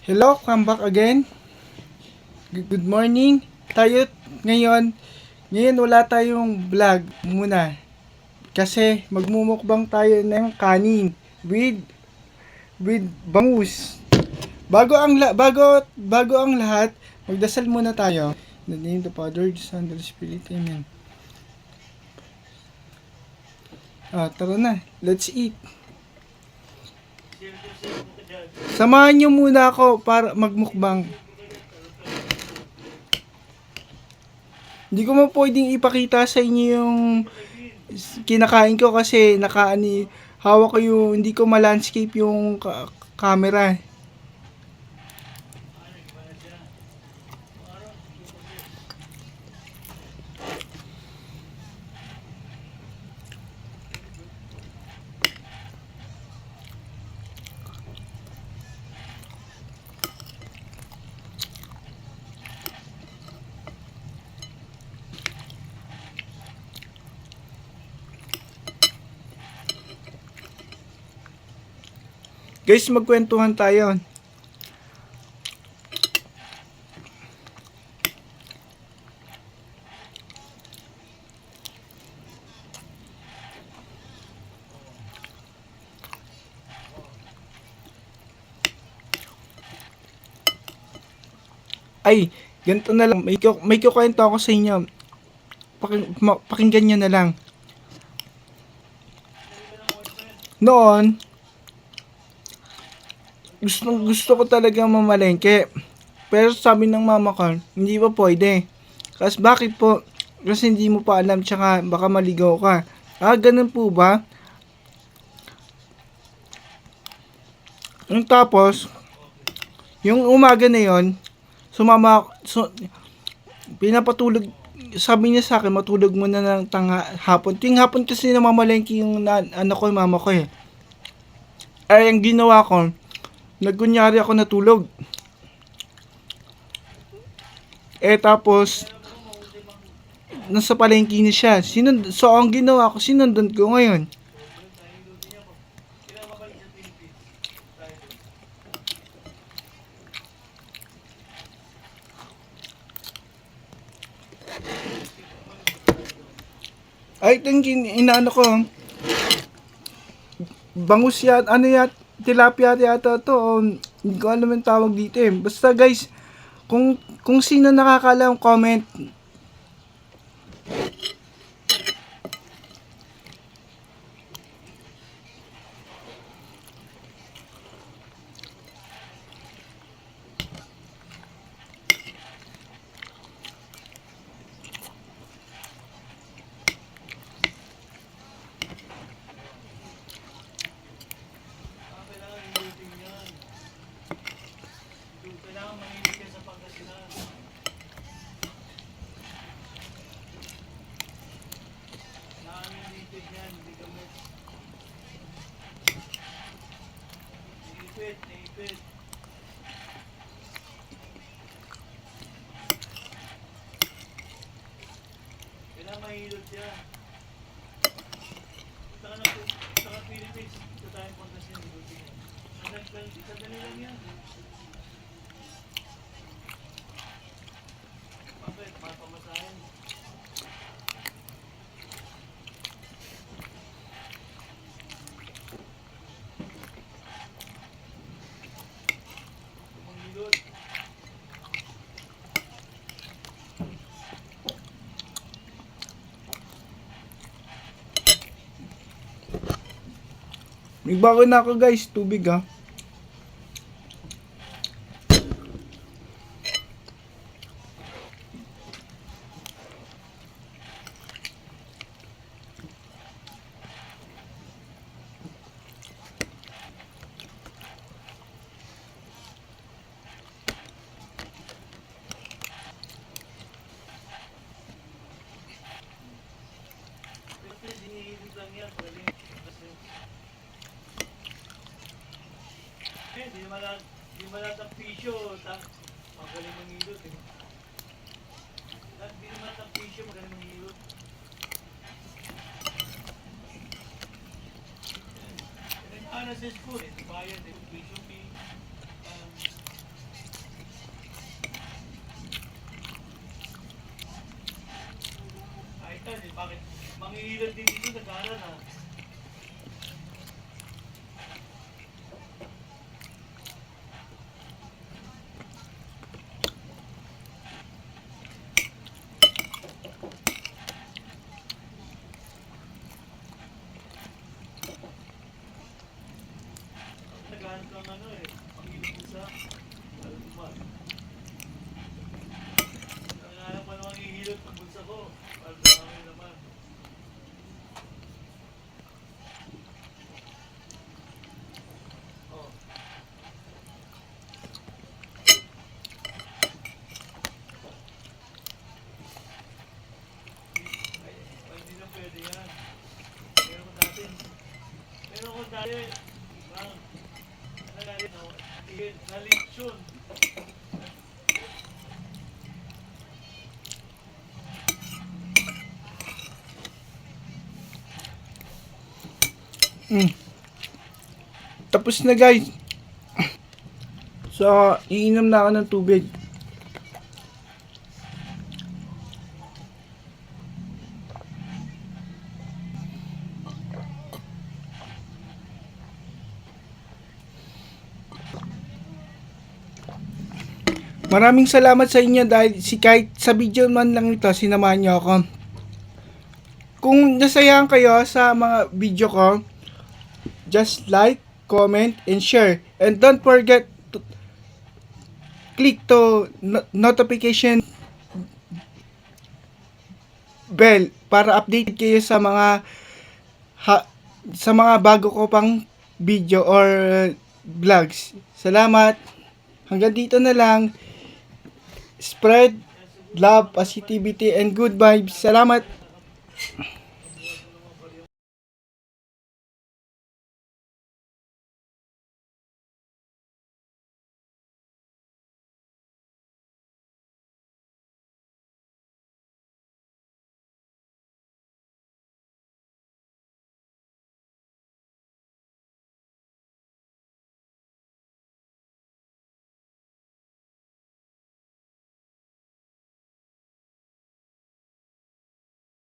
Hello, come back again. Good morning. Tayo ngayon, ngayon wala tayong vlog muna. Kasi magmumukbang tayo ng kanin with bangus. Bago ang lahat, magdasal muna tayo. In the name of the Father, the Son, and the Spirit. Amen. Tara na. Let's eat. Samahan niyo muna ako para magmukbang. Hindi ko mo pwedeng ipakita sa inyo yung kinakain ko kasi hawak ko yung hindi ko ma-landscape yung camera. Guys, magkwentuhan tayo. Ay, ganito na lang. May kukwento ako sa inyo. Pakinggan nyo na lang. Noon, gusto ko talaga mamalengke. Pero sabi ng mama ko, hindi pa pwede. Kasi bakit po? Kasi hindi mo pa alam, tsaka baka maligaw ka. Ganun po ba? Yung tapos, yung umaga na yon, pinapatulog, sabi niya sa akin, matulog muna ng hapon. Tuwing hapon kasi namamalengke yung yung mama ko eh. Ay, ang ginawa ko, nagkunyari ako natulog. Tapos, nasa palengke na siya. So, ang ginawa ko, sinundan ko ngayon. Ay, inaano ko, bangus yan, tilapia yata to, hindi ko alam yung tawag dito eh. Basta guys, kung sino nakakaalam, comment. Mahilot yan. Saka Philippines, ito tayong Pangasinan. Sandali lang yan. Bakit? Mapamasahin. Mahilot. May bago na ako guys, tubig ha. Di malat ang pisyo, magaling manghilot eh. Di malat ang pisyo, magaling manghilot. Sa school eh, bayad eh, tuition fee. Mangihilan din dito, nag-aaral ha. Naghahanap ng ano eh, panghilig ko sa albuman. Naghahanap pa ng manghihilot ng bulsa ko. Para sa akin naman. Oh, ay, hindi na pwede yan. Meron ko dati. Meron ko dati. Bang, nagalit ako. Nalitsyon. Mm. Tapos na guys. So, iinom na ako ng tubig. Maraming salamat sa inyo dahil kahit sa video man lang ito, sinamahan niyo ako. Kung nasayahan kayo sa mga video ko, just like, comment, and share. And don't forget to click to notification bell para update kayo sa mga sa mga bago ko pang video or vlogs. Salamat. Hanggang dito na lang. Spread love, positivity, and good vibes. Salamat.